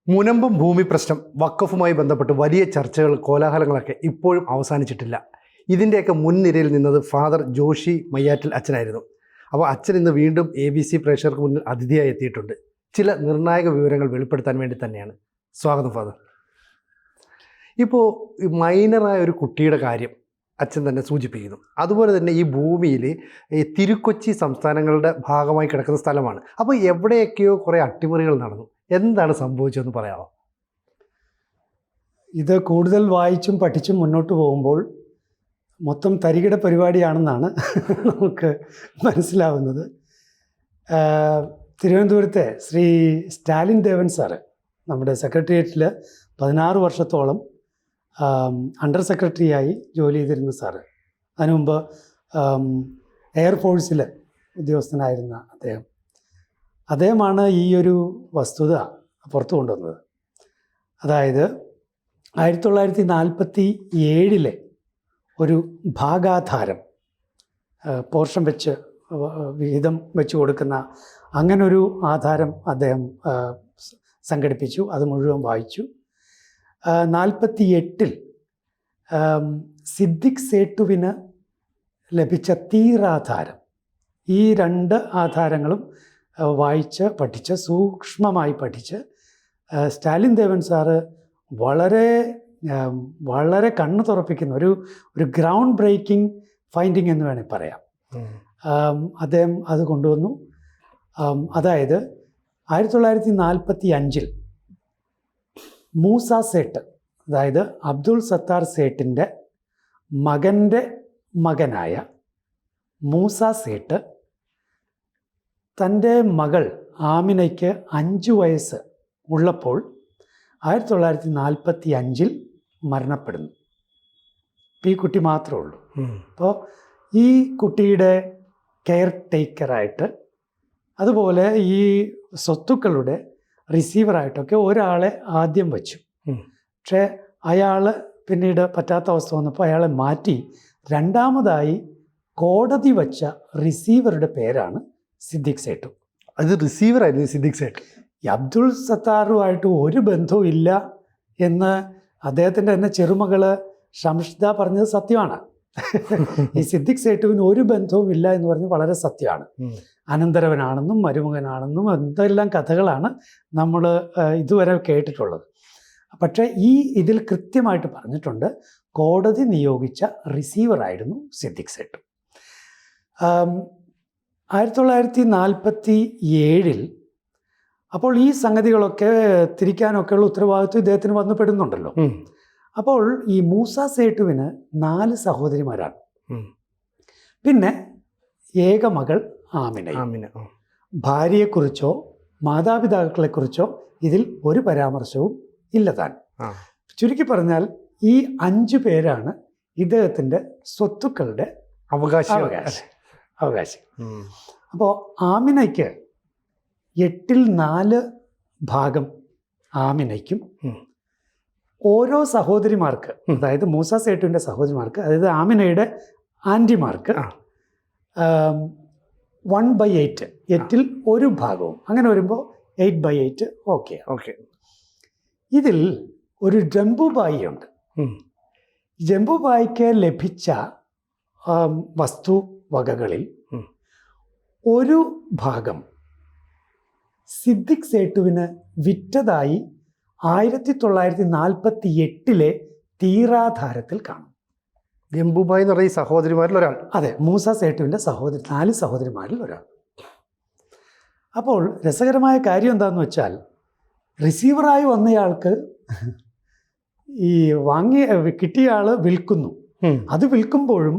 മുനമ്പം ഭൂമി പ്രശ്നം വഖഫുമായി ബന്ധപ്പെട്ട് വലിയ ചർച്ചകൾ കോലാഹലങ്ങളൊക്കെ ഇപ്പോഴും അവസാനിച്ചിട്ടില്ല. ഇതിൻ്റെയൊക്കെ മുൻനിരയിൽ നിന്നത് ഫാദർ ജോഷി മയ്യാറ്റിൽ അച്ഛനായിരുന്നു. അപ്പോൾ അച്ഛൻ ഇന്ന് വീണ്ടും ABC പ്രേക്ഷകർക്ക് മുന്നിൽ അതിഥിയായി എത്തിയിട്ടുണ്ട്. ചില നിർണായക വിവരങ്ങൾ വെളിപ്പെടുത്താൻ വേണ്ടി തന്നെയാണ്. സ്വാഗതം ഫാദർ. ഇപ്പോൾ മൈനറായ ഒരു കുട്ടിയുടെ കാര്യം അച്ഛൻ തന്നെ സൂചിപ്പിക്കുന്നു. അതുപോലെ തന്നെ ഈ ഭൂമിയിൽ തിരുക്കൊച്ചി സംസ്ഥാനങ്ങളുടെ ഭാഗമായി കിടക്കുന്ന സ്ഥലമാണ്. അപ്പോൾ എവിടെയൊക്കെയോ കുറേ അട്ടിമറികൾ നടന്നു. എന്താണ് സംഭവിച്ചതെന്ന് പറയാമോ? ഇത് കൂടുതൽ വായിച്ചും പഠിച്ചും മുന്നോട്ട് പോകുമ്പോൾ മൊത്തം തരികിട പരിപാടിയാണെന്നാണ് നമുക്ക് മനസ്സിലാവുന്നത്. തിരുവനന്തപുരത്തെ ശ്രീ സ്റ്റാലിൻ ദേവൻ സാറ് നമ്മുടെ സെക്രട്ടേറിയറ്റിൽ 16 വർഷത്തോളം അണ്ടർ സെക്രട്ടറിയായി ജോലി ചെയ്തിരുന്ന സാറ്, അതിനു മുമ്പ് എയർഫോഴ്സിൽ ഉദ്യോഗസ്ഥനായിരുന്ന അദ്ദേഹമാണ് ഈ ഒരു വസ്തുത പുറത്തു കൊണ്ടുവന്നത്. അതായത് 1947 ഒരു ഭാഗാധാരം, പോർഷൻ വെച്ച് വിഹിതം വെച്ച് കൊടുക്കുന്ന അങ്ങനൊരു ആധാരം അദ്ദേഹം സംഘടിപ്പിച്ചു. അത് മുഴുവൻ വായിച്ചു. 48 സിദ്ദിഖ് സേട്ടുവിന് ലഭിച്ച തീരാധാരം, ഈ 2 ആധാരങ്ങളും വായിച്ച് പഠിച്ച് സൂക്ഷ്മമായി പഠിച്ച് സ്റ്റാലിൻ ദേവൻ സാറ് വളരെ കണ്ണു തുറപ്പിക്കുന്ന ഒരു ഗ്രൗണ്ട് ബ്രേക്കിംഗ് ഫൈൻഡിങ് എന്ന് വേണമെങ്കിൽ പറയാം. അദ്ദേഹം അത് കൊണ്ടുവന്നു. അതായത് 1945 മൂസ സേട്ട്, അതായത് അബ്ദുൾ സത്താർ സേട്ടിൻ്റെ മകൻ്റെ മകനായ മൂസ സേട്ട് തൻ്റെ മകൾ ആമിനയ്ക്ക് 5 വയസ്സ് ഉള്ളപ്പോൾ 1945 മരണപ്പെടുന്നു. ഈ കുട്ടി മാത്രമേ ഉള്ളൂ. അപ്പോൾ ഈ കുട്ടിയുടെ കെയർ ടേക്കറായിട്ട്, അതുപോലെ ഈ സ്വത്തുക്കളുടെ റിസീവറായിട്ടൊക്കെ ഒരാളെ ആദ്യം വച്ചു. പക്ഷേ അയാൾ പിന്നീട് പറ്റാത്ത അവസ്ഥ വന്നപ്പോൾ അയാളെ മാറ്റി രണ്ടാമതായി കോടതി വച്ച റിസീവറുടെ പേരാണ് സിദ്ദിഖ് സേട്ടു. അത് റിസീവറായിരുന്നു സിദ്ദിഖ് സേട്ട്. ഈ അബ്ദുൾ സത്താറുമായിട്ട് ഒരു ബന്ധവും ഇല്ല എന്ന് അദ്ദേഹത്തിൻ്റെ തന്നെ ചെറുമകൾ ഷംഷ്ദ പറഞ്ഞത് സത്യമാണ്. ഈ സിദ്ദിഖ് സേട്ടുവിന് ഒരു ബന്ധവും ഇല്ല എന്ന് പറഞ്ഞ് വളരെ സത്യമാണ്. അനന്തരവനാണെന്നും മരുമകനാണെന്നും എന്തെല്ലാം കഥകളാണ് നമ്മൾ ഇതുവരെ കേട്ടിട്ടുള്ളത്. പക്ഷേ ഇതിൽ കൃത്യമായിട്ട് പറഞ്ഞിട്ടുണ്ട്, കോടതി നിയോഗിച്ച റിസീവറായിരുന്നു സിദ്ദിഖ് സേട്ടു. 1947 അപ്പോൾ ഈ സംഗതികളൊക്കെ തിരിക്കാനൊക്കെയുള്ള ഉത്തരവാദിത്വം ഇദ്ദേഹത്തിന് വന്നു പെടുന്നുണ്ടല്ലോ. അപ്പോൾ ഈ മൂസ സേട്ടുവിന് 4 സഹോദരിമാരാണ്. പിന്നെ ഏക മകൾ ആമിന. ഭാര്യയെക്കുറിച്ചോ മാതാപിതാക്കളെക്കുറിച്ചോ ഇതിൽ ഒരു പരാമർശവും ഇല്ല താൻ. ചുരുക്കി പറഞ്ഞാൽ ഈ 5 പേരാണ് ഇദ്ദേഹത്തിൻ്റെ സ്വത്തുക്കളുടെ അവകാശി. അപ്പോൾ ആമിനയ്ക്ക് 8/4 ഭാഗം ആമിനയ്ക്കും, ഓരോ സഹോദരിമാർക്ക്, അതായത് മൂസ സേട്ടുവിൻ്റെ സഹോദരിമാർക്ക്, അതായത് ആമിനയുടെ ആൻറ്റിമാർക്ക് 1/8, 8ൽ 1 ഭാഗവും, അങ്ങനെ വരുമ്പോൾ 8/8. ഓക്കെ. ഇതിൽ ഒരു ജംബുബായി ഉണ്ട്. ജംബുബായിക്ക് ലഭിച്ച വസ്തുവകകളിൽ ഒരു ഭാഗം സിദ്ദിഖ് സേട്ടുവിന് വിറ്റതായി 1948 തീരാധാരത്തിൽ കാണും. ജംബുബായി എന്ന് പറയുന്ന ഈ സഹോദരിമാരിൽ ഒരാൾ. അതെ, മൂസ സേട്ടുവിൻ്റെ 4 സഹോദരിമാരിൽ ഒരാൾ. അപ്പോൾ രസകരമായ കാര്യം എന്താണെന്ന് വെച്ചാൽ, റിസീവറായി വന്നയാൾക്ക് ഈ കിട്ടിയ ആൾ വിൽക്കുന്നു. അത് വിൽക്കുമ്പോഴും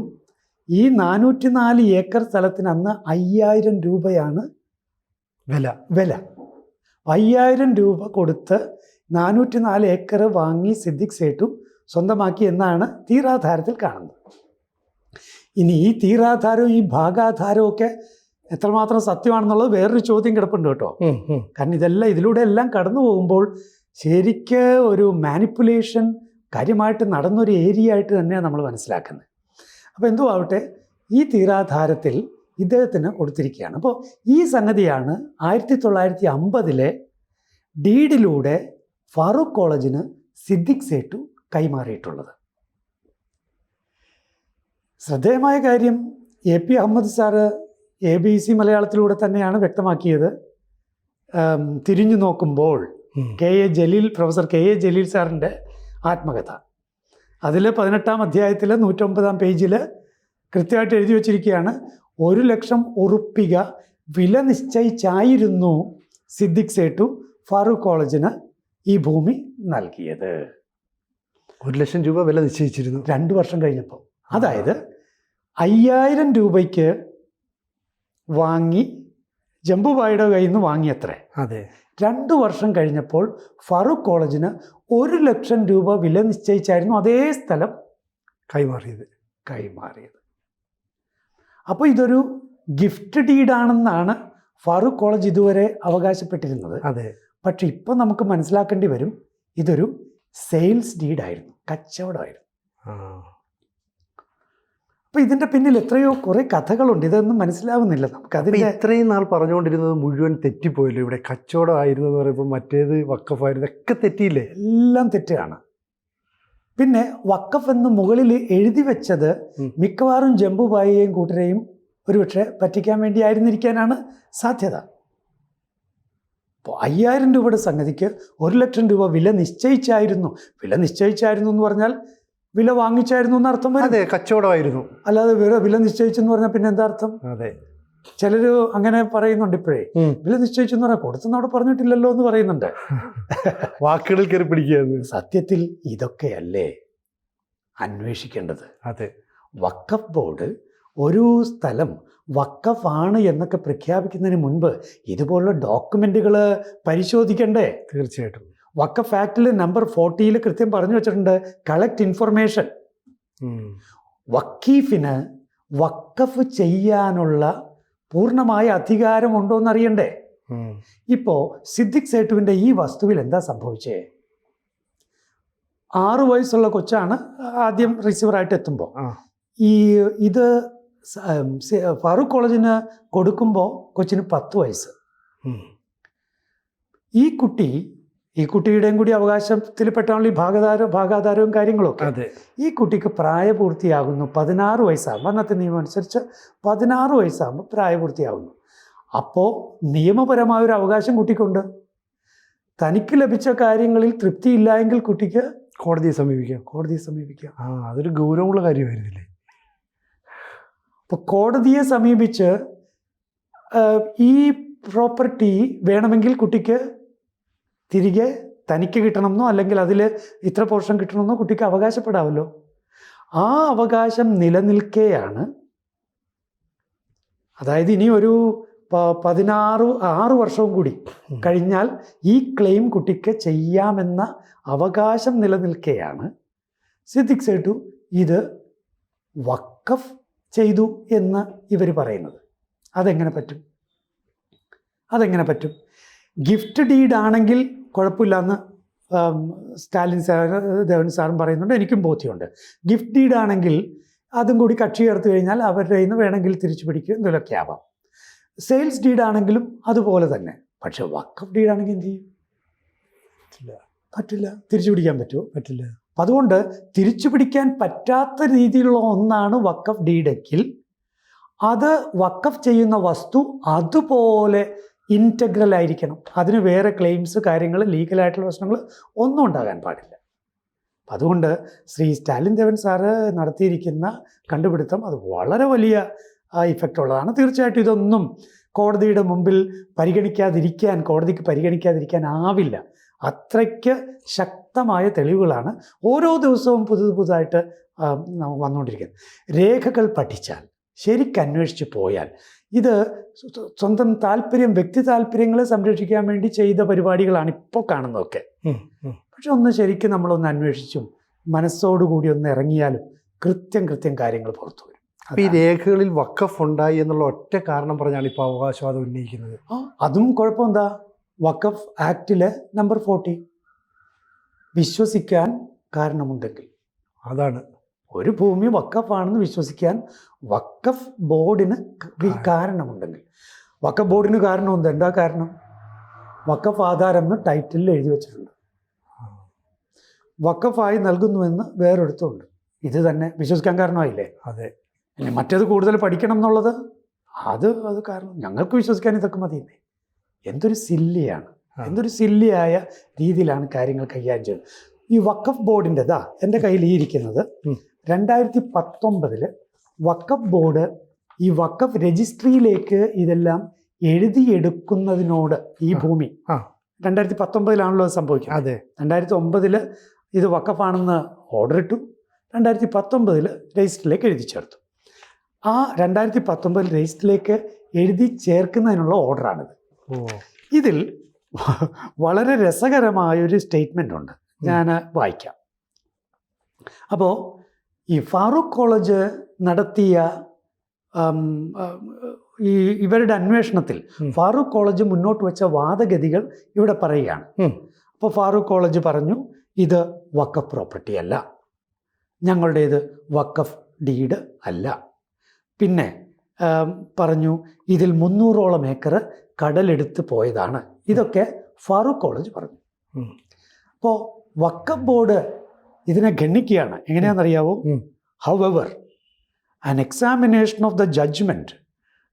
ഈ 404 ഏക്കർ സ്ഥലത്തിന് അന്ന് 5000 രൂപയാണ് വില. 5000 രൂപ കൊടുത്ത് 404 ഏക്കർ വാങ്ങി സിദ്ദിഖ് സേട്ടു സ്വന്തമാക്കി എന്നാണ് തീരാധാരത്തിൽ കാണുന്നത്. ഇനി ഈ തീരാധാരവും ഈ ഭാഗാധാരവും ഒക്കെ എത്രമാത്രം സത്യമാണെന്നുള്ളത് വേറൊരു ചോദ്യം കിടപ്പുണ്ട് കേട്ടോ. കാരണം ഇതിലൂടെ എല്ലാം കടന്നു പോകുമ്പോൾ ശരിക്ക് ഒരു മാനിപ്പുലേഷൻ കാര്യമായിട്ട് നടന്നൊരു ഏരിയ ആയിട്ട് തന്നെയാണ് നമ്മൾ മനസ്സിലാക്കുന്നത്. അപ്പോൾ എന്തോ ആവട്ടെ, ഈ തീരാധാരത്തിൽ ഇദ്ദേഹത്തിന് കൊടുത്തിരിക്കുകയാണ്. അപ്പോൾ ഈ സംഗതിയാണ് 1950 ഡീഡിലൂടെ ഫാറൂഖ് കോളേജിന് സിദ്ദിഖ് സേട്ടു കൈമാറിയിട്ടുള്ളത്. ശ്രദ്ധേയമായ കാര്യം AP അഹമ്മദ് സാറ് ABC മലയാളത്തിലൂടെ തന്നെയാണ് വ്യക്തമാക്കിയത്. തിരിഞ്ഞു നോക്കുമ്പോൾ പ്രൊഫസർ കെ എ ജലീൽ സാറിൻ്റെ ആത്മകഥ, അതിൽ 18-ാം അധ്യായത്തിൽ 109-ാം പേജിൽ കൃത്യമായിട്ട് എഴുതി വച്ചിരിക്കുകയാണ്, 1 ലക്ഷം ഉറുപ്പിക വില നിശ്ചയിച്ചായിരുന്നു സിദ്ദിഖ് സേട്ടു ഫാറൂഖ് കോളേജിന് ഈ ഭൂമി നൽകിയത്. 1 ലക്ഷം രൂപ വില നിശ്ചയിച്ചിരുന്നു 2 വർഷം കഴിഞ്ഞപ്പോൾ. അതായത് 5000 രൂപയ്ക്ക് വാങ്ങി ജംബുബായിയുടെ കയ്യിൽ നിന്ന് വാങ്ങിയത്രേ. അതെ. 2 വർഷം കഴിഞ്ഞപ്പോൾ ഫാറൂഖ് കോളേജിന് 1 ലക്ഷം രൂപ വില നിശ്ചയിച്ചായിരുന്നു അതേ സ്ഥലം കൈമാറിയത്. അപ്പോൾ ഇതൊരു ഗിഫ്റ്റ് ഡീഡാണെന്നാണ് ഫാറൂഖ് കോളേജ് ഇതുവരെ അവകാശപ്പെട്ടിരുന്നത്. അതെ. പക്ഷെ ഇപ്പം നമുക്ക് മനസ്സിലാക്കേണ്ടി വരും, ഇതൊരു സെയിൽസ് ഡീഡായിരുന്നു, കച്ചവടമായിരുന്നു. അപ്പോൾ ഇതിൻ്റെ പിന്നിൽ എത്രയോ കുറേ കഥകളുണ്ട്, ഇതൊന്നും മനസ്സിലാവുന്നില്ല നമുക്ക്. അതിന് ഇത്രയും നാൾ പറഞ്ഞുകൊണ്ടിരുന്നത് മുഴുവൻ തെറ്റിപ്പോയല്ലോ. ഇവിടെ കച്ചവടമായിരുന്നു എന്ന് പറയുമ്പോൾ മറ്റേത് വക്കഫായിരുന്നു, ഒക്കെ തെറ്റിയില്ലേ? എല്ലാം തെറ്റാണ്. പിന്നെ വക്കഫ് എന്ന് മുകളിൽ എഴുതി വെച്ചത് മിക്കവാറും ജംബുബായിയെയും കൂട്ടരെയും ഒരുപക്ഷെ പറ്റിക്കാൻ വേണ്ടി ആയിരുന്നിരിക്കാനാണ് സാധ്യത. അപ്പോൾ 5000 രൂപയുടെ സംഗതിക്ക് 1 ലക്ഷം രൂപ വില നിശ്ചയിച്ചായിരുന്നു. വില നിശ്ചയിച്ചായിരുന്നു എന്ന് പറഞ്ഞാൽ വില വാങ്ങിച്ചായിരുന്നു എന്ന് അർത്ഥം വരും. അതെ, കച്ചവടമായിരുന്നു. അല്ലാതെ വില നിശ്ചയിച്ചെന്ന് പറഞ്ഞാൽ പിന്നെ എന്താ അർത്ഥം? അതെ, ചിലർ അങ്ങനെ പറയുന്നുണ്ട് ഇപ്പോഴേ. വില നിശ്ചയിച്ചെന്ന് പറഞ്ഞാൽ കൊടുത്തെന്ന് അവിടെ പറഞ്ഞിട്ടില്ലല്ലോ എന്ന് പറയുന്നുണ്ട്. വാക്കുകളിൽ കയറി പിടിക്കുക. സത്യത്തിൽ ഇതൊക്കെയല്ലേ അന്വേഷിക്കേണ്ടത്? അതെ. വഖഫ് ബോർഡ് ഒരു സ്ഥലം വഖഫാണ് എന്നൊക്കെ പ്രഖ്യാപിക്കുന്നതിന് മുൻപ് ഇതുപോലുള്ള ഡോക്യുമെന്റുകൾ പരിശോധിക്കണ്ടേ? തീർച്ചയായിട്ടും. വഖഫ് ആക്ടിൽ നമ്പർ 40 കൃത്യം പറഞ്ഞു വെച്ചിട്ടുണ്ട്, കളക്ട് ഇൻഫർമേഷൻ. വക്കീഫിന് വഖഫ് ചെയ്യാനുള്ള പൂർണ്ണമായ അധികാരമുണ്ടോ എന്നറിയണ്ടേ? ഇപ്പോൾ സിദ്ദിഖ് സേട്ടുവിൻ്റെ ഈ വസ്തുവിൽ എന്താ സംഭവിച്ചേ? 6 വയസ്സുള്ള കൊച്ചാണ് ആദ്യം റിസീവറായിട്ട് എത്തുമ്പോൾ. ഇത് ഫാറൂഖ് കോളേജിന് കൊടുക്കുമ്പോൾ കൊച്ചിന് 10 വയസ്സ്. ഈ കുട്ടിയുടെയും കൂടി അവകാശത്തിൽ പെട്ടാണല്ലോ ഈ ഭാഗാധാരവും കാര്യങ്ങളൊക്കെ. ഈ കുട്ടിക്ക് പ്രായപൂർത്തിയാകുന്നു 16 വയസ്സാകുമ്പോൾ. അന്നത്തെ നിയമം അനുസരിച്ച് 16 വയസ്സാകുമ്പോൾ പ്രായപൂർത്തിയാകുന്നു. അപ്പോൾ നിയമപരമായൊരു അവകാശം കുട്ടിക്കുണ്ട്. തനിക്ക് ലഭിച്ച കാര്യങ്ങളിൽ തൃപ്തിയില്ല എങ്കിൽ കുട്ടിക്ക് കോടതിയെ സമീപിക്കാം. അതൊരു ഗൗരവമുള്ള കാര്യമായിരുന്നില്ലേ? അപ്പോൾ കോടതിയെ സമീപിച്ച് ഈ പ്രോപ്പർട്ടി വേണമെങ്കിൽ കുട്ടിക്ക് തിരികെ തനിക്ക് കിട്ടണമെന്നോ അല്ലെങ്കിൽ അതിൽ ഇത്ര പോർഷൻ കിട്ടണമെന്നോ കുട്ടിക്ക് അവകാശപ്പെടാമല്ലോ. ആ അവകാശം നിലനിൽക്കെയാണ്, അതായത് ഇനി ഒരു 6 വർഷവും കൂടി കഴിഞ്ഞാൽ ഈ ക്ലെയിം കുട്ടിക്ക് ചെയ്യാമെന്ന അവകാശം നിലനിൽക്കെയാണ് സിദ്ദിഖ് സേട്ടു ഇത് വഖഫ് ചെയ്തു എന്ന് ഇവർ പറയുന്നത്. അതെങ്ങനെ പറ്റും? ഗിഫ്റ്റ് ഡീഡാണെങ്കിൽ കുഴപ്പമില്ലെന്ന് സ്റ്റാലിൻ ദേവൻ സാറും പറയുന്നുണ്ട്, എനിക്കും ബോധ്യമുണ്ട്. ഗിഫ്റ്റ് ഡീഡാണെങ്കിൽ അതും കൂടി കക്ഷി ചേർത്ത് കഴിഞ്ഞാൽ അവരുടെ കയ്യിൽ നിന്ന് വേണമെങ്കിൽ തിരിച്ചു പിടിക്കുക, എന്തെങ്കിലുമൊക്കെ ആവാം. സെയിൽസ് ഡീഡാണെങ്കിലും അതുപോലെ തന്നെ. പക്ഷെ വഖഫ് ഡീഡാണെങ്കിൽ എന്ത് ചെയ്യും? പറ്റില്ല. തിരിച്ചു പിടിക്കാൻ പറ്റുമോ? പറ്റില്ല. അതുകൊണ്ട് തിരിച്ചു പിടിക്കാൻ പറ്റാത്ത രീതിയിലുള്ള ഒന്നാണ് വഖഫ് ഡീഡെങ്കിൽ അത് വഖഫ് ചെയ്യുന്ന വസ്തു അതുപോലെ ഇൻറ്റഗ്രൽ ആയിരിക്കണം. അതിന് വേറെ ക്ലെയിംസ്, കാര്യങ്ങൾ, ലീഗലായിട്ടുള്ള പ്രശ്നങ്ങൾ ഒന്നും ഉണ്ടാകാൻ പാടില്ല. അതുകൊണ്ട് ശ്രീ സ്റ്റാലിൻ ദേവൻ സാറ് നടത്തിയിരിക്കുന്ന കണ്ടുപിടുത്തം അത് വളരെ വലിയ ഇഫക്റ്റ് ഉള്ളതാണ്. തീർച്ചയായിട്ടും ഇതൊന്നും കോടതിയുടെ മുമ്പിൽ കോടതിക്ക് പരിഗണിക്കാതിരിക്കാൻ ആവില്ല. അത്രയ്ക്ക് ശക്തമായ തെളിവുകളാണ് ഓരോ ദിവസവും പുതുതായിട്ട് വന്നുകൊണ്ടിരിക്കുന്നത്. രേഖകൾ പഠിച്ചാൽ, ശരിക്കും അന്വേഷിച്ച് പോയാൽ, ഇത് സ്വന്തം വ്യക്തി താല്പര്യങ്ങളെ സംരക്ഷിക്കാൻ വേണ്ടി ചെയ്ത പരിപാടികളാണ് ഇപ്പോൾ കാണുന്നതൊക്കെ. പക്ഷെ ഒന്ന് ശരിക്കും നമ്മളൊന്ന് അന്വേഷിച്ചും മനസ്സോടുകൂടി ഒന്ന് ഇറങ്ങിയാലും കൃത്യം കാര്യങ്ങൾ പുറത്തു വരും. ഈ രേഖകളിൽ വഖഫ് ഉണ്ടായി എന്നുള്ള ഒറ്റ കാരണം പറഞ്ഞാണ് ഇപ്പോൾ അവകാശവാദം ഉന്നയിക്കുന്നത്. അതും കുഴപ്പമെന്താ? വഖഫ് ആക്ടിലെ നമ്പർ 40 വിശ്വസിക്കാൻ കാരണമുണ്ടെങ്കിൽ, അതാണ് ഒരു ഭൂമി വഖഫാണെന്ന് വിശ്വസിക്കാൻ വഖഫ് ബോർഡിന് കാരണമുണ്ടെങ്കിൽ. വഖഫ് ബോർഡിന് കാരണം എന്താ കാരണം? വഖഫ് ആധാരം എന്ന് ടൈറ്റിലിൽ എഴുതി വെച്ചിട്ടുണ്ട്. വഖഫായി നൽകുന്നുവെന്ന് വേറൊരിടത്തുണ്ട്. ഇത് തന്നെ വിശ്വസിക്കാൻ കാരണമായില്ലേ? അതെ. ഇനി മറ്റേത് കൂടുതൽ പഠിക്കണം എന്നുള്ളത് അത് കാരണം ഞങ്ങൾക്ക് വിശ്വസിക്കാൻ ഇതൊക്കെ മതിയില്ലേ? എന്തൊരു സില്ലിയാണ്, എന്തൊരു സില്ലിയായ രീതിയിലാണ് കാര്യങ്ങൾ കൈകാര്യം ചെയ്തത്. ഈ വഖഫ് ബോർഡിൻ്റെ എൻ്റെ കയ്യിൽ ഈ ഇരിക്കുന്നത് 2019 വഖഫ് ബോർഡ് ഈ വഖഫ് രജിസ്ട്രിയിലേക്ക് ഇതെല്ലാം എഴുതിയെടുക്കുന്നതിനോട് ഈ ഭൂമി 2019 സംഭവിക്കുന്നത്. അതെ. 2009 ഇത് വഖഫാണെന്ന് ഓർഡർ ഇട്ടു, 2019 രജിസ്റ്ററിലേക്ക് എഴുതി ചേർത്തു. ആ 2019 രജിസ്റ്ററിലേക്ക് എഴുതി ചേർക്കുന്നതിനുള്ള ഓർഡറാണിത്. ഇതിൽ വളരെ രസകരമായൊരു സ്റ്റേറ്റ്മെൻ്റ് ഉണ്ട്, ഞാൻ വായിക്കാം. അപ്പോൾ ഈ ഫാറൂഖ് കോളേജ് നടത്തിയ ഇവരുടെ അന്വേഷണത്തിൽ ഫാറൂഖ് കോളേജ് മുന്നോട്ട് വെച്ച വാദഗതികൾ ഇവിടെ പറയുകയാണ്. അപ്പോൾ ഫാറൂഖ് കോളേജ് പറഞ്ഞു, ഇത് വഖഫ് പ്രോപ്പർട്ടി അല്ല, ഞങ്ങളുടേത് വഖഫ് ഡീഡ് അല്ല. പിന്നെ പറഞ്ഞു ഇതിൽ 300ഓളം ഏക്കർ കടലെടുത്ത് പോയതാണ്. ഇതൊക്കെ ഫാറൂഖ് കോളേജ് പറഞ്ഞു. അപ്പോൾ വഖഫ് ബോർഡ് ഇതിനെ ഗണ്ണിക്കുകയാണ്. എങ്ങനെയാണെന്നറിയാവോ? However an examination of the judgment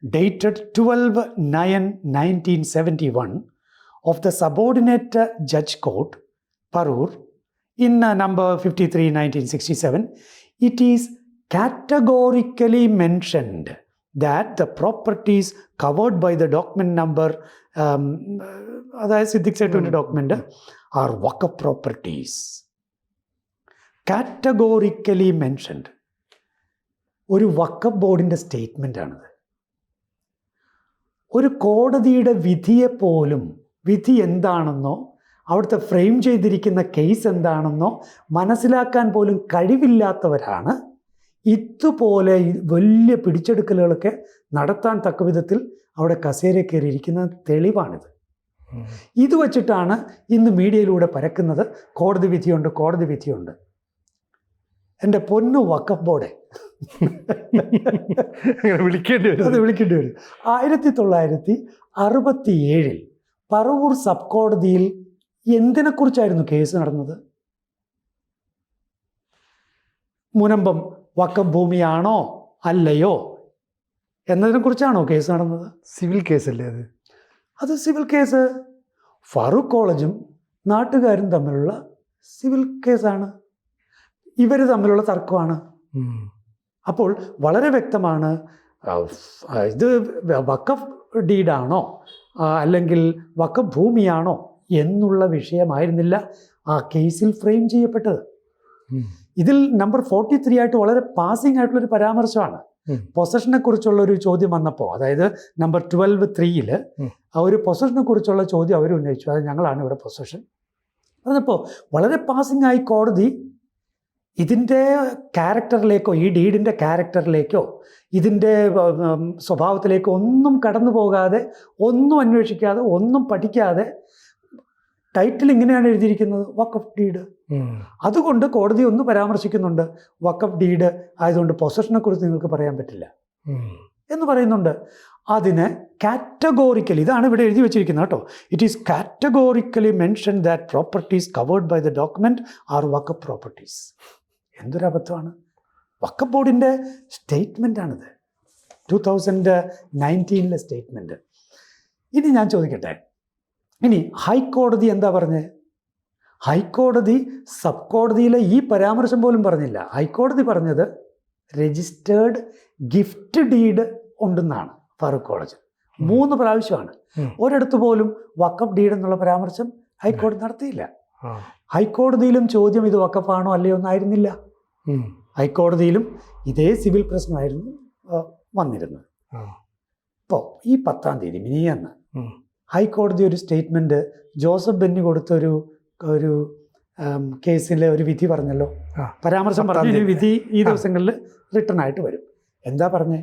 dated 12/9/1971 of the subordinate judge court, Parur, in number 53/1967, it is categorically mentioned that the properties covered by the document number, അതായത് സിദ്ദിഖ് സേട്ടുവിൻ്റെ ഡോക്യുമെൻ്റ്, are വഖഫ് properties. Categorically mentioned. ഒരു വഖഫ് ബോർഡിൻ്റെ സ്റ്റേറ്റ്മെൻറ്റാണിത്. ഒരു കോടതിയുടെ വിധിയെപ്പോലും, വിധി എന്താണെന്നോ അവിടുത്തെ ഫ്രെയിം ചെയ്തിരിക്കുന്ന കേസ് എന്താണെന്നോ മനസ്സിലാക്കാൻ പോലും കഴിവില്ലാത്തവരാണ് ഇതുപോലെ വലിയ പിടിച്ചെടുക്കലുകളൊക്കെ നടത്താൻ തക്ക വിധത്തിൽ അവിടെ കസേര കയറിയിരിക്കുന്ന തെളിവാണിത്. ഇത് വച്ചിട്ടാണ് ഇന്ന് മീഡിയയിലൂടെ പരക്കുന്നത് കോടതി വിധിയുണ്ട്, കോടതി വിധിയുണ്ട്. എൻ്റെ പൊന്നു വഖഫ് ബോർഡെ, വിളിക്കേണ്ടി വരും. 1967 പറവൂർ സബ് കോടതിയിൽ എന്തിനെക്കുറിച്ചായിരുന്നു കേസ് നടന്നത്? മുനമ്പം വഖഫ് ഭൂമിയാണോ അല്ലയോ എന്നതിനെക്കുറിച്ചാണോ കേസ് നടന്നത്? സിവിൽ കേസല്ലേ അത്? അത് സിവിൽ കേസ്. ഫാറൂഖ് കോളേജും നാട്ടുകാരും തമ്മിലുള്ള സിവിൽ കേസാണ്. ഇവർ തമ്മിലുള്ള തർക്കമാണ്. അപ്പോൾ വളരെ വ്യക്തമാണ്, ഇത് വഖഫ് ഡീഡാണോ അല്ലെങ്കിൽ വഖഫ് ഭൂമിയാണോ എന്നുള്ള വിഷയമായിരുന്നില്ല ആ കേസിൽ ഫ്രെയിം ചെയ്യപ്പെട്ടത്. ഇതിൽ നമ്പർ 43 ആയിട്ട് വളരെ പാസിംഗ് ആയിട്ടുള്ളൊരു പരാമർശമാണ്. പൊസഷനെ കുറിച്ചുള്ള ഒരു ചോദ്യം വന്നപ്പോൾ, അതായത് നമ്പർ 12(3) ആ ഒരു പൊസഷനെ കുറിച്ചുള്ള ചോദ്യം അവർ ഉന്നയിച്ചു. അത് ഞങ്ങളാണ് ഇവിടെ പൊസഷൻ പറഞ്ഞപ്പോൾ വളരെ പാസിംഗ് ആയി കോടതി ഇതിൻ്റെ ക്യാരക്ടറിലേക്കോ, ഈ ഡീഡിൻ്റെ ക്യാരക്ടറിലേക്കോ, ഇതിൻ്റെ സ്വഭാവത്തിലേക്കോ ഒന്നും കടന്നു പോകാതെ, ഒന്നും അന്വേഷിക്കാതെ, ഒന്നും പഠിക്കാതെ ടൈറ്റിൽ ഇങ്ങനെയാണ് എഴുതിയിരിക്കുന്നത്, വഖഫ് ഡീഡ്. അതുകൊണ്ട് കോടതി ഒന്ന് പരാമർശിക്കുന്നുണ്ട്, വഖഫ് ഡീഡ് ആയതുകൊണ്ട് പൊസഷനെ കുറിച്ച് നിങ്ങൾക്ക് പറയാൻ പറ്റില്ല എന്ന് പറയുന്നുണ്ട്. അതിന് കാറ്റഗോറിക്കലി, ഇതാണ് ഇവിടെ എഴുതി വെച്ചിരിക്കുന്നത് കേട്ടോ, it is categorically mention that properties covered by the document are വഖഫ് പ്രോപ്പർട്ടീസ്. എന്തൊരബദ്ധമാണ്! വഖഫ് ബോർഡിൻ്റെ സ്റ്റേറ്റ്മെൻറ്റാണിത്, 2019 സ്റ്റേറ്റ്മെൻറ്റ്. ഇനി ഞാൻ ചോദിക്കട്ടെ, ഇനി ഹൈക്കോടതി എന്താ പറഞ്ഞത്? ഹൈക്കോടതി സബ് കോടതിയിലെ ഈ പരാമർശം പോലും പറഞ്ഞില്ല. ഹൈക്കോടതി പറഞ്ഞത് രജിസ്റ്റേർഡ് ഗിഫ്റ്റ് ഡീഡ് ഉണ്ടെന്നാണ്. ഫാറൂഖ് കോളേജ് 3 പ്രാവശ്യമാണ്. ഒരിടത്ത് പോലും വഖഫ് ഡീഡ് എന്നുള്ള പരാമർശം ഹൈക്കോടതി നടത്തിയില്ല. ഹൈക്കോടതിയിലും ചോദ്യം ഇത് വഖഫാണോ അല്ലയോ എന്നായിരുന്നില്ല. ഹൈക്കോടതിയിലും ഇതേ സിവിൽ പ്രശ്നമായിരുന്നു വന്നിരുന്നത്. ഇപ്പോൾ ഈ 10-ാം തീയതി മിനിയാന്ന് ഹൈക്കോടതി ഒരു സ്റ്റേറ്റ്മെൻറ്റ് ജോസഫ് ബെന്നി കൊടുത്ത ഒരു കേസിലെ ഒരു വിധി പറഞ്ഞല്ലോ, പരാമർശം പറഞ്ഞു. വിധി ഈ ദിവസങ്ങളിൽ റിട്ടേൺ ആയിട്ട് വരും. എന്താ പറഞ്ഞേ?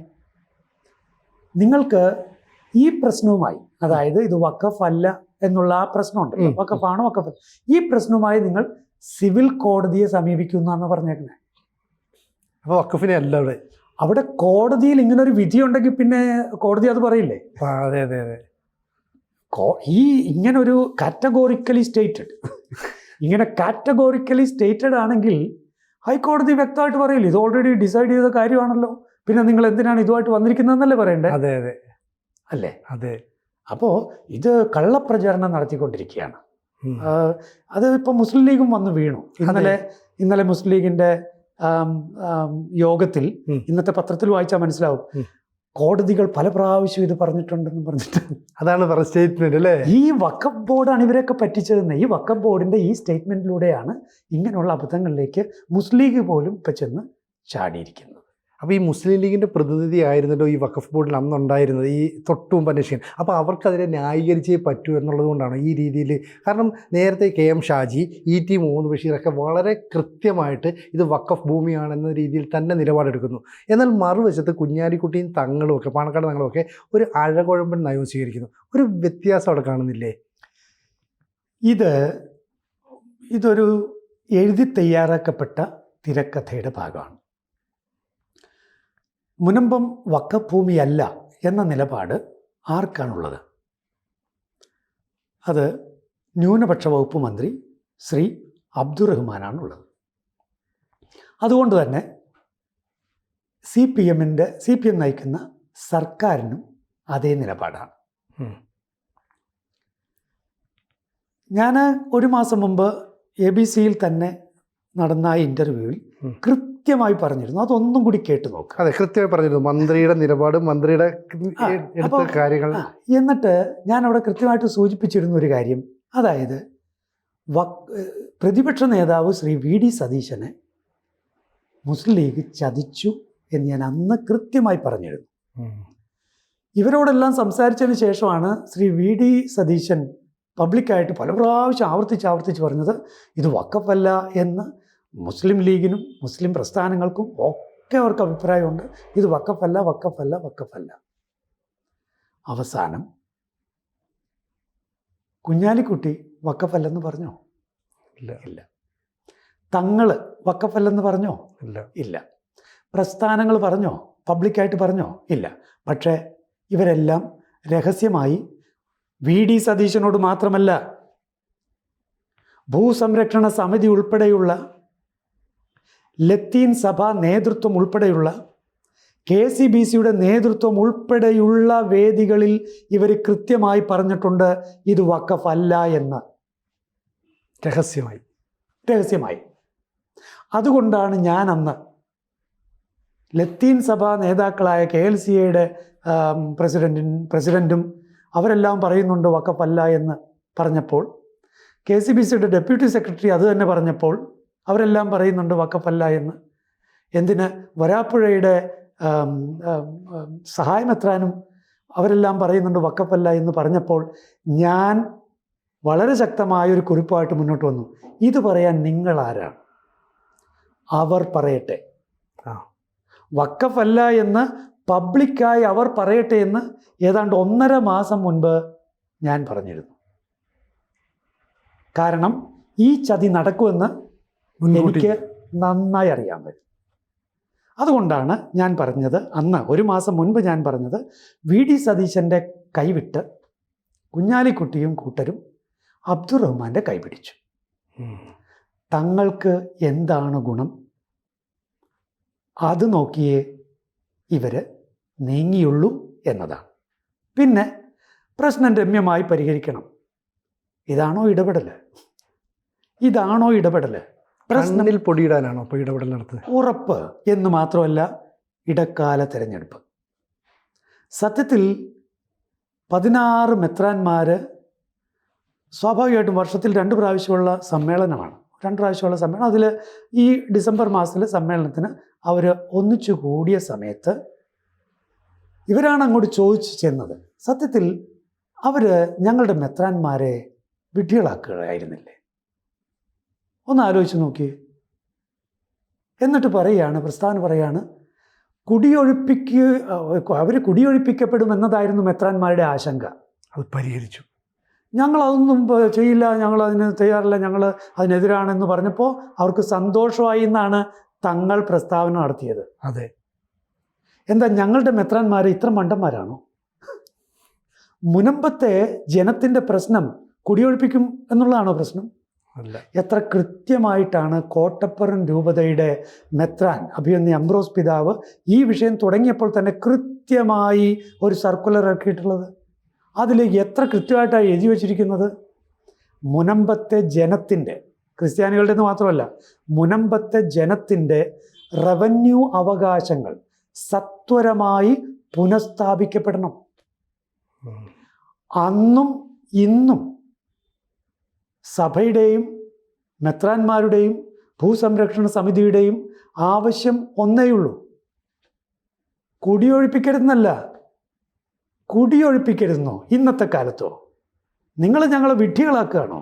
നിങ്ങൾക്ക് ഈ പ്രശ്നവുമായി, അതായത് ഇത് വഖഫ് അല്ല എന്നുള്ള ആ പ്രശ്നമുണ്ട്, വഖഫാണോ വഖഫ്, ഈ പ്രശ്നവുമായി നിങ്ങൾ സിവിൽ കോടതിയെ സമീപിക്കുന്നാണ് പറഞ്ഞേക്കുന്നത്. അപ്പോൾ വഖഫിനെ അല്ല അവിടെ കോടതിയിൽ ഇങ്ങനെ ഒരു വിധി ഉണ്ടെങ്കിൽ പിന്നെ കോടതി അത് പറയില്ലേ? അതെ അതെ അതെ. ഈ ഇങ്ങനൊരു കാറ്റഗോറിക്കലി സ്റ്റേറ്റഡ് ഇങ്ങനെ കാറ്റഗോറിക്കലി സ്റ്റേറ്റഡ് ആണെങ്കിൽ ഹൈക്കോടതി വ്യക്തമായിട്ട് പറയില്ല, ഇത് ഓൾറെഡി ഡിസൈഡ് ചെയ്ത കാര്യമാണല്ലോ, പിന്നെ നിങ്ങൾ എന്തിനാണ് ഇതുമായിട്ട് വന്നിരിക്കുന്നതെന്നല്ലേ പറയണ്ടേ? അതെ അതെ അല്ലേ? അതെ. അപ്പോൾ ഇത് കള്ളപ്രചാരണം നടത്തിക്കൊണ്ടിരിക്കുകയാണ്. അത് ഇപ്പോൾ മുസ്ലിം ലീഗും വന്ന് വീണു. ഇന്നലെ മുസ്ലിം ലീഗിൻ്റെ യോഗത്തിൽ ഇന്നത്തെ പത്രത്തിൽ വായിച്ചാൽ മനസ്സിലാവും, കോടതികൾ പല പ്രാവശ്യം ഇത് പറഞ്ഞിട്ടുണ്ടെന്ന് പറഞ്ഞിട്ട്. അതാണ് സ്റ്റേറ്റ്മെന്റ് അല്ലേ? ഈ വഖഫ് ബോർഡാണ് ഇവരൊക്കെ പറ്റിച്ചതെന്ന്. ഈ വഖഫ് ബോർഡിൻ്റെ ഈ സ്റ്റേറ്റ്മെൻറ്റിലൂടെയാണ് ഇങ്ങനെയുള്ള അബദ്ധങ്ങളിലേക്ക് മുസ്ലിം ലീഗ് പോലും ഇപ്പം ചെന്ന് ചാടിയിരിക്കുന്നത്. അപ്പോൾ ഈ മുസ്ലിം ലീഗിൻ്റെ പ്രതിനിധി ആയിരുന്നല്ലോ ഈ വഖഫ് ബോർഡിൽ അന്നുണ്ടായിരുന്നത്, ഈ തൊട്ട് മുമ്പ് അന്വേഷിക്കാൻ. അപ്പോൾ അവർക്കതിനെ ന്യായീകരിച്ചേ പറ്റൂ എന്നുള്ളത് കൊണ്ടാണ് ഈ രീതിയിൽ. കാരണം നേരത്തെ KM ഷാജി, ET മുഹമ്മദ് ബഷീറൊക്കെ വളരെ കൃത്യമായിട്ട് ഇത് വഖഫ് ഭൂമിയാണെന്ന രീതിയിൽ തന്നെ നിലപാടെടുക്കുന്നു. എന്നാൽ മറുവശത്ത് കുഞ്ഞാലിക്കുട്ടിയും തങ്ങളുമൊക്കെ, പാണക്കാട് തങ്ങളുമൊക്കെ ഒരു അഴകുഴമ്പൻ നയം സ്വീകരിക്കുന്നു. ഒരു വ്യത്യാസം അവിടെ കാണുന്നില്ലേ? ഇതൊരു എഴുതി തയ്യാറാക്കപ്പെട്ട തിരക്കഥയുടെ ഭാഗമാണ്. മുനമ്പം വഖഫ് ഭൂമിയല്ല എന്ന നിലപാട് ആർക്കാണുള്ളത്? അത് ന്യൂനപക്ഷ വകുപ്പ് മന്ത്രി ശ്രീ അബ്ദുറഹ്മാനാണുള്ളത്. അതുകൊണ്ട് തന്നെ CPM നയിക്കുന്ന സർക്കാരിനും അതേ നിലപാടാണ്. ഞാൻ ഒരു മാസം മുമ്പ് ABC-യിൽ തന്നെ നടന്ന ആ ഇൻ്റർവ്യൂവിൽ കൃത്യമായി പറഞ്ഞിരുന്നു. അതൊന്നും കൂടി കേട്ട് നോക്കുക. അതെ, കൃത്യമായി പറഞ്ഞിരുന്നു മന്ത്രിയുടെ നിലപാട്, മന്ത്രിയുടെ എടുത്ത കാര്യങ്ങൾ. എന്നിട്ട് ഞാൻ അവിടെ കൃത്യമായിട്ട് സൂചിപ്പിച്ചിരുന്ന ഒരു കാര്യം, അതായത് പ്രതിപക്ഷ നേതാവ് ശ്രീ VD സതീശനെ മുസ്ലിം ലീഗ് ചതിച്ചു എന്ന് ഞാൻ അന്ന് കൃത്യമായി പറഞ്ഞിരുന്നു. ഇവരോടെല്ലാം സംസാരിച്ചതിന് ശേഷമാണ് ശ്രീ VD സതീശൻ പബ്ലിക്കായിട്ട് പല പ്രാവശ്യം ആവർത്തിച്ച് പറഞ്ഞത് ഇത് വഖഫല്ല എന്ന്. മുസ്ലിം ലീഗിനും മുസ്ലിം പ്രസ്ഥാനങ്ങൾക്കും ഒക്കെ അവർക്ക് അഭിപ്രായമുണ്ട്, ഇത് വഖഫല്ല. അവസാനം കുഞ്ഞാലിക്കുട്ടി വഖഫല്ലെന്ന് പറഞ്ഞോ? ഇല്ല. തങ്ങൾ വഖഫല്ലെന്ന് പറഞ്ഞോ? ഇല്ല. പ്രസ്ഥാനങ്ങൾ പറഞ്ഞോ? പബ്ലിക്കായിട്ട് പറഞ്ഞോ? ഇല്ല. പക്ഷേ ഇവരെല്ലാം രഹസ്യമായി VD സതീശനോട് മാത്രമല്ല, ഭൂസംരക്ഷണ സമിതി ഉൾപ്പെടെയുള്ള ലത്തീൻ സഭാ നേതൃത്വം ഉൾപ്പെടെയുള്ള KCBCയുടെ നേതൃത്വം ഉൾപ്പെടെയുള്ള വേദികളിൽ ഇവർ കൃത്യമായി പറഞ്ഞിട്ടുണ്ട് ഇത് വഖഫ് അല്ല എന്ന്, രഹസ്യമായി. അതുകൊണ്ടാണ് ഞാൻ അന്ന് ലത്തീൻ സഭാ നേതാക്കളായ KLCAയുടെ പ്രസിഡൻറ്റും അവരെല്ലാം പറയുന്നുണ്ട് വഖഫ് അല്ല എന്ന് പറഞ്ഞപ്പോൾ, KCBCയുടെ ഡെപ്യൂട്ടി സെക്രട്ടറി അത് തന്നെ പറഞ്ഞപ്പോൾ അവരെല്ലാം പറയുന്നുണ്ട് വഖഫ് അല്ല എന്ന്. എന്തിന് വരാപ്പുഴയുടെ സഹായമെത്രാനും അവരെല്ലാം പറയുന്നുണ്ട് വഖഫ് അല്ല എന്ന് പറഞ്ഞപ്പോൾ ഞാൻ വളരെ ശക്തമായൊരു കുറിപ്പായിട്ട് മുന്നോട്ട് വന്നു. ഇത് പറയാൻ നിങ്ങളാരാണ്? അവർ പറയട്ടെ. വഖഫ് അല്ല എന്ന് പബ്ലിക്കായി അവർ പറയട്ടെ എന്ന് ഏതാണ്ട് 1.5 മാസം മുൻപ് ഞാൻ പറഞ്ഞിരുന്നു. കാരണം ഈ ചതി നടക്കുമെന്ന് എനിക്ക് നന്നായി അറിയാൻ പറ്റും. അതുകൊണ്ടാണ് ഞാൻ പറഞ്ഞത്, അന്ന് 1 മാസം മുൻപ് ഞാൻ പറഞ്ഞത്, VD സതീശൻ്റെ കൈവിട്ട് കുഞ്ഞാലിക്കുട്ടിയും കൂട്ടരും അബ്ദുറഹ്മാൻ്റെ കൈപിടിച്ചു. തങ്ങൾക്ക് എന്താണ് ഗുണം അത് നോക്കിയേ ഇവർ നീങ്ങിയുള്ളൂ എന്നതാണ്. പിന്നെ പ്രശ്നം രമ്യമായി പരിഹരിക്കണം. ഇതാണോ ഇടപെടൽ? പ്രശ്നത്തിൽ പൊടിയിടാനാണോ ഇപ്പോൾ ഇടപെടൽ നടത്തുന്നത്? ഉറപ്പ് എന്ന് മാത്രമല്ല, ഇടക്കാല തിരഞ്ഞെടുപ്പ്. സത്യത്തിൽ 16 മെത്രാന്മാർ സ്വാഭാവികമായിട്ടും വർഷത്തിൽ 2 പ്രാവശ്യമുള്ള സമ്മേളനമാണ്. 2 പ്രാവശ്യമുള്ള സമ്മേളനം. അതിൽ ഈ ഡിസംബർ മാസത്തിലെ സമ്മേളനത്തിന് അവർ ഒന്നിച്ചു കൂടിയ സമയത്ത് ഇവരാണ് അങ്ങോട്ട് ചോദിച്ചു ചെന്നത്. സത്യത്തിൽ അവർ ഞങ്ങളുടെ മെത്രാന്മാരെ വിഡ്ഢികളാക്കുകയായിരുന്നില്ലേ? ഒന്ന് ആലോചിച്ച് നോക്കി. എന്നിട്ട് പ്രസ്ഥാനം പറയാണ്, അവർ കുടിയൊഴിപ്പിക്കപ്പെടുമെന്നതായിരുന്നു മെത്രാന്മാരുടെ ആശങ്ക. അത് പരിഹരിച്ചു. ഞങ്ങളതൊന്നും ചെയ്യില്ല, ഞങ്ങളതിന് തയ്യാറില്ല, ഞങ്ങൾ അതിനെതിരാണെന്ന് പറഞ്ഞപ്പോൾ അവർക്ക് സന്തോഷമായി എന്നാണ് തങ്ങൾ പ്രസ്താവന നടത്തിയത്. അതെ. എന്താ ഞങ്ങളുടെ മെത്രാന്മാർ ഇത്ര മണ്ടന്മാരാണോ? മുനമ്പത്തെ ജനത്തിൻ്റെ പ്രശ്നം കുടിയൊഴിപ്പിക്കും എന്നുള്ളതാണോ പ്രശ്നം? അല്ല. എത്ര കൃത്യമായിട്ടാണ് കോട്ടപ്പുറം രൂപതയുടെ മെത്രാൻ അഭിമന്യ അംബ്രോസ് പിതാവ് ഈ വിഷയം തുടങ്ങിയപ്പോൾ തന്നെ കൃത്യമായി ഒരു സർക്കുലർ ഇറക്കിയിട്ടുള്ളത്. അതിൽ എത്ര കൃത്യമായിട്ടാണ് എഴുതി വച്ചിരിക്കുന്നത്. മുനമ്പത്തെ ജനത്തിൻ്റെ, ക്രിസ്ത്യാനികളുടെ എന്ന് മാത്രമല്ല, മുനമ്പത്തെ ജനത്തിൻ്റെ റവന്യൂ അവകാശങ്ങൾ സത്വരമായി പുനഃസ്ഥാപിക്കപ്പെടണം. അന്നും ഇന്നും സഭയുടെയും മെത്രാന്മാരുടെയും ഭൂസംരക്ഷണ സമിതിയുടെയും ആവശ്യം ഒന്നേയുള്ളൂ, കുടിയൊഴിപ്പിക്കരുതെന്നല്ല. കുടിയൊഴിപ്പിക്കരുതെന്നോ ഇന്നത്തെ കാലത്തോ? നിങ്ങൾ ഞങ്ങളെ വിഡ്ഢികളാക്കുകയാണോ?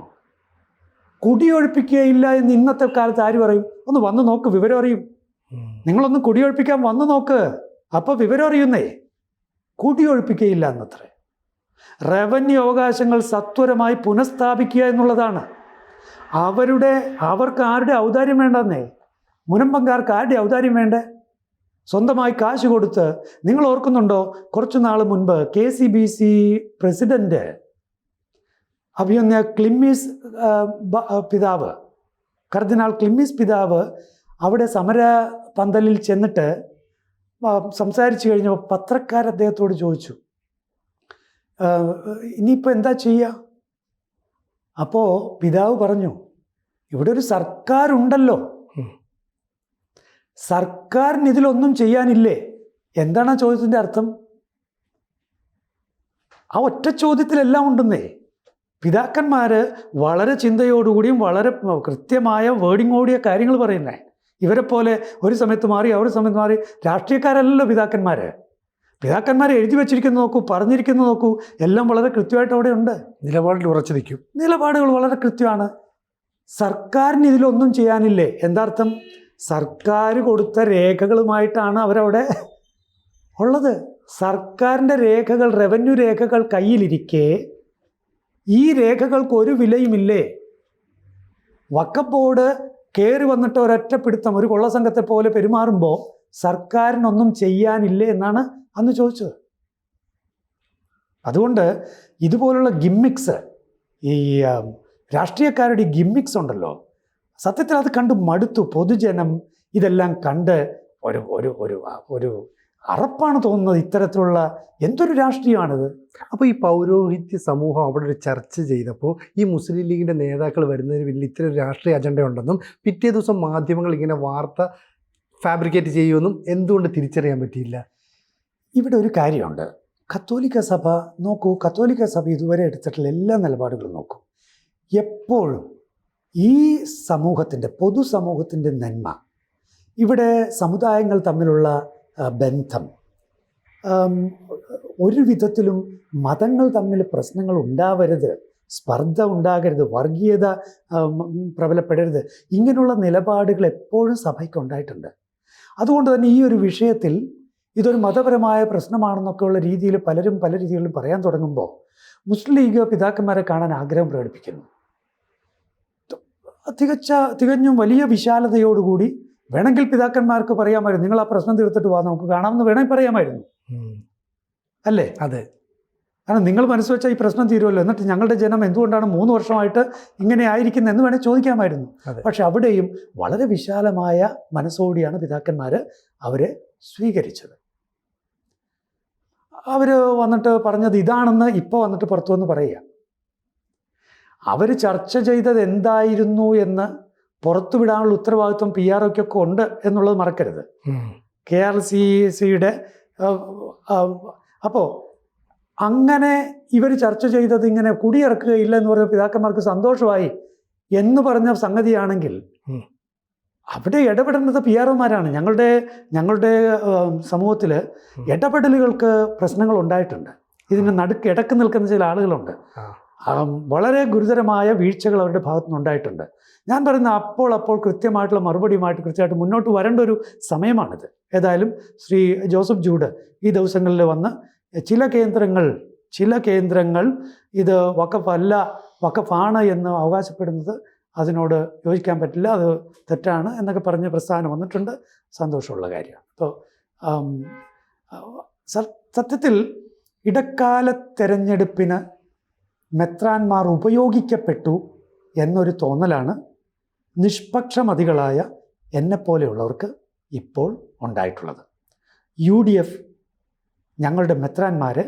കുടിയൊഴിപ്പിക്കുകയില്ല എന്ന് ഇന്നത്തെ കാലത്ത് ആര് പറയും? ഒന്ന് വന്ന് നോക്ക്, വിവരം അറിയും. നിങ്ങളൊന്ന് കുടിയൊഴിപ്പിക്കാൻ വന്ന് നോക്ക്, അപ്പോൾ വിവരം അറിയുന്നേ. കുടിയൊഴിപ്പിക്കുകയില്ല എന്നത്രേ. റവന്യൂ അവകാശങ്ങൾ സത്വരമായി പുനഃസ്ഥാപിക്കുക എന്നുള്ളതാണ്. അവർക്ക് ആരുടെ ഔദാര്യം വേണ്ടെന്നേ? മുനമ്പങ്കാർക്ക് ആരുടെ ഔദാര്യം വേണ്ടേ? സ്വന്തമായി കാശ് കൊടുത്ത്, നിങ്ങൾ ഓർക്കുന്നുണ്ടോ, കുറച്ചു നാൾ മുൻപ് KCBC പ്രസിഡന്റ് അഭിമന്യ ക്ലിമ്മീസ് പിതാവ്, കർദിനാൾ ക്ലിമ്മീസ് പിതാവ് അവിടെ സമര പന്തലിൽ ചെന്നിട്ട് സംസാരിച്ചു കഴിഞ്ഞപ്പോൾ പത്രക്കാർ അദ്ദേഹത്തോട് ചോദിച്ചു, ഇനിയിപ്പോൾ എന്താ ചെയ്യുക? അപ്പോൾ പിതാവ് പറഞ്ഞു, ഇവിടെ ഒരു സർക്കാരുണ്ടല്ലോ, സർക്കാരിന് ഇതിലൊന്നും ചെയ്യാനില്ലേ? എന്താണ് ആ ചോദ്യത്തിൻ്റെ അർത്ഥം? ആ ഒറ്റ ചോദ്യത്തിലെല്ലാം ഉണ്ടെന്നേ. പിതാക്കന്മാർ വളരെ ചിന്തയോടുകൂടിയും വളരെ കൃത്യമായ വേർഡിങ്ങോടിയ കാര്യങ്ങൾ പറയുന്നേ. ഇവരെ പോലെ ഒരു സമയത്ത് മാറി ഒരു സമയത്ത് മാറി രാഷ്ട്രീയക്കാരല്ലല്ലോ പിതാക്കന്മാർ. പിതാക്കന്മാർ എഴുതി വച്ചിരിക്കുന്നത് നോക്കൂ, പറഞ്ഞിരിക്കുന്നത് നോക്കൂ, എല്ലാം വളരെ കൃത്യമായിട്ട് അവിടെ ഉണ്ട്. നിലപാടിൽ ഉറച്ചു നിൽക്കും. നിലപാടുകൾ വളരെ കൃത്യമാണ്. സർക്കാരിന് ഇതിലൊന്നും ചെയ്യാനില്ലേ? എന്താർത്ഥം? സർക്കാർ കൊടുത്ത രേഖകളുമായിട്ടാണ് അവരവിടെ ഉള്ളത്. സർക്കാരിൻ്റെ രേഖകൾ, റവന്യൂ രേഖകൾ കയ്യിലിരിക്കെ ഈ രേഖകൾക്ക് ഒരു വിലയുമില്ലേ? വഖഫ് ബോർഡ് കയറി വന്നിട്ട് ഒരൊറ്റ പിടുത്തം ഒരു കൊള്ളസംഘത്തെ പോലെ പെരുമാറുമ്പോൾ സർക്കാരിനൊന്നും ചെയ്യാനില്ലേ എന്നാണ് അന്ന് ചോദിച്ചത്. അതുകൊണ്ട് ഇതുപോലുള്ള ഗിമ്മിക്സ്, ഈ രാഷ്ട്രീയക്കാരുടെ ഈ ഗിമ്മിക്സ് ഉണ്ടല്ലോ, സത്യത്തിൽ അത് കണ്ട് മടുത്തു. പൊതുജനം ഇതെല്ലാം കണ്ട് ഒരു ഒരു ഒരു ഒരു അറപ്പാണ് തോന്നുന്നത്. ഇത്തരത്തിലുള്ള എന്തൊരു രാഷ്ട്രീയമാണിത്? അപ്പോൾ ഈ പൗരോഹിത്യ സമൂഹം അവിടെ ഒരു ചർച്ച ചെയ്തപ്പോൾ ഈ മുസ്ലിം ലീഗിൻ്റെ നേതാക്കൾ വരുന്നതിന് വലിയ ഇത്തരം ഒരു രാഷ്ട്രീയ അജണ്ട ഉണ്ടെന്നും പിറ്റേ ദിവസം മാധ്യമങ്ങൾ ഇങ്ങനെ വാർത്ത ഫാബ്രിക്കേറ്റ് ചെയ്യുമെന്നും എന്തുകൊണ്ട് തിരിച്ചറിയാൻ പറ്റിയില്ല? ഇവിടെ ഒരു കാര്യമുണ്ട്. കത്തോലിക്ക സഭ നോക്കൂ, കത്തോലിക്ക സഭ ഇതുവരെ എടുത്തിട്ടുള്ള എല്ലാ നിലപാടുകളും നോക്കൂ. എപ്പോഴും ഈ സമൂഹത്തിൻ്റെ, പൊതുസമൂഹത്തിൻ്റെ നന്മ, ഇവിടെ സമുദായങ്ങൾ തമ്മിലുള്ള ബന്ധം, ഒരു വിധത്തിലും മതങ്ങൾ തമ്മിൽ പ്രശ്നങ്ങൾ ഉണ്ടാവരുത്, സ്പർദ്ധ ഉണ്ടാകരുത്, വർഗീയത പ്രബലപ്പെടരുത്, ഇങ്ങനെയുള്ള നിലപാടുകൾ എപ്പോഴും സഭയ്ക്ക് ഉണ്ടായിട്ടുണ്ട്. അതുകൊണ്ട് തന്നെ ഈ ഒരു വിഷയത്തിൽ ഇതൊരു മതപരമായ പ്രശ്നമാണെന്നൊക്കെയുള്ള രീതിയിൽ പലരും പല രീതികളിലും പറയാൻ തുടങ്ങുമ്പോൾ മുസ്ലിം ലീഗ് പിതാക്കന്മാരെ കാണാൻ ആഗ്രഹം പ്രകടിപ്പിക്കുന്നു. തികഞ്ഞും വലിയ വിശാലതയോടുകൂടി വേണമെങ്കിൽ പിതാക്കന്മാർക്ക് പറയാമായിരുന്നു, നിങ്ങൾ ആ പ്രശ്നം തീർത്തിട്ട് വാ, നമുക്ക് കാണാമെന്ന് വേണമെങ്കിൽ പറയാമായിരുന്നു, അല്ലേ? അതെ. കാരണം നിങ്ങൾ മനസ്സ് വെച്ചാൽ ഈ പ്രശ്നം തീരുമല്ലോ, എന്നിട്ട് ഞങ്ങളുടെ ജനം എന്തുകൊണ്ടാണ് 3 വർഷമായിട്ട് ഇങ്ങനെ ആയിരിക്കുന്നത് എന്ന് വേണേൽ ചോദിക്കാമായിരുന്നു. പക്ഷെ അവിടെയും വളരെ വിശാലമായ മനസ്സോടെയാണ് പിതാക്കന്മാർ അവരെ സ്വീകരിച്ചത്. അവർ വന്നിട്ട് പറഞ്ഞത് ഇതാണെന്ന് ഇപ്പോൾ വന്നിട്ട് പുറത്തു വന്ന് പറയുക. അവർ ചർച്ച ചെയ്തത് എന്തായിരുന്നു എന്ന് പുറത്തുവിടാനുള്ള ഉത്തരവാദിത്വം PROക്കൊക്കെ ഉണ്ട് എന്നുള്ളത് മറക്കരുത്. KRCCയുടെ അപ്പോൾ അങ്ങനെ ഇവർ ചർച്ച ചെയ്തത് ഇങ്ങനെ കുടിയിറക്കുകയില്ല എന്ന് പറഞ്ഞ പിതാക്കന്മാർക്ക് സന്തോഷമായി എന്ന് പറഞ്ഞ സംഗതിയാണെങ്കിൽ അവിടെ ഇടപെടേണ്ടത് PROമാരാണ്. ഞങ്ങളുടെ സമൂഹത്തിൽ ഇടപെടലുകൾക്ക് പ്രശ്നങ്ങൾ ഉണ്ടായിട്ടുണ്ട്. ഇതിന് ഇടക്ക് നിൽക്കുന്ന ചില ആളുകളുണ്ട്. വളരെ ഗുരുതരമായ വീഴ്ചകൾ അവരുടെ ഭാഗത്തുനിന്ന് ഉണ്ടായിട്ടുണ്ട്. ഞാൻ പറയുന്ന അപ്പോൾ കൃത്യമായിട്ടുള്ള മറുപടിയുമായിട്ട് കൃത്യമായിട്ട് മുന്നോട്ട് വരേണ്ട ഒരു സമയമാണിത്. ഏതായാലും ശ്രീ ജോസഫ് ജൂഡ് ഈ ദിവസങ്ങളിൽ വന്ന് ചില കേന്ദ്രങ്ങൾ ഇത് വഖഫാണ് എന്ന് അവകാശപ്പെടുന്നത് അതിനോട് യോജിക്കാൻ പറ്റില്ല, അത് തെറ്റാണ് എന്നൊക്കെ പറഞ്ഞ് പ്രസ്ഥാനം വന്നിട്ടുണ്ട്. സന്തോഷമുള്ള കാര്യമാണ്. അപ്പോൾ സത്യത്തിൽ ഇടക്കാല തെരഞ്ഞെടുപ്പിന് മെത്രാന്മാർ ഉപയോഗിക്കപ്പെട്ടു എന്നൊരു തോന്നലാണ് നിഷ്പക്ഷമതികളായ എന്നെപ്പോലെയുള്ളവർക്ക് ഇപ്പോൾ ഉണ്ടായിട്ടുള്ളത്. UDF ഞങ്ങളുടെ മെത്രാന്മാരെ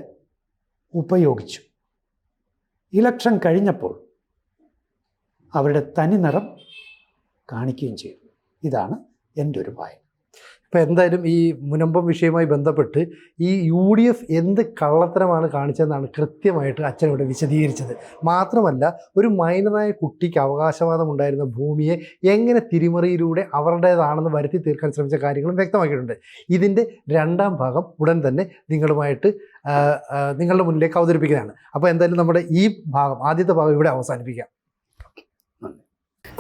ഉപയോഗിച്ചു. ഇലക്ഷൻ കഴിഞ്ഞപ്പോൾ അവരുടെ തനിനിറം കാണിക്കുകയും ചെയ്തു. ഇതാണ് എൻ്റെ ഒരു വായന. ഇപ്പം എന്തായാലും ഈ മുനമ്പം വിഷയവുമായി ബന്ധപ്പെട്ട് ഈ UDF എന്ത് കള്ളത്തരമാണ് കാണിച്ചതെന്നാണ് കൃത്യമായിട്ട് അച്ഛനോട് വിശദീകരിച്ചത്. മാത്രമല്ല, ഒരു മൈനറായ കുട്ടിക്ക് അവകാശവാദം ഉണ്ടായിരുന്ന ഭൂമിയെ എങ്ങനെ തിരിമറിയിലൂടെ അവരുടേതാണെന്ന് വരുത്തി തീർക്കാൻ ശ്രമിച്ച കാര്യങ്ങളും വ്യക്തമാക്കിയിട്ടുണ്ട്. ഇതിൻ്റെ 2ാം ഭാഗം ഉടൻ തന്നെ നിങ്ങളുടെ മുന്നിലേക്ക് അവതരിപ്പിക്കുന്നതാണ്. അപ്പോൾ എന്തായാലും നമ്മുടെ ഈ ഭാഗം, ആദ്യത്തെ ഭാഗം ഇവിടെ അവസാനിപ്പിക്കാം.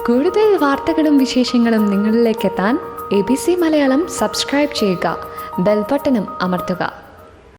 കൂടുതൽ വാർത്തകളും വിശേഷങ്ങളും നിങ്ങളിലേക്ക് എത്താൻ ABC മലയാളം സബ്സ്ക്രൈബ് ചെയ്യുക, ബെൽ ബട്ടണും അമർത്തുക.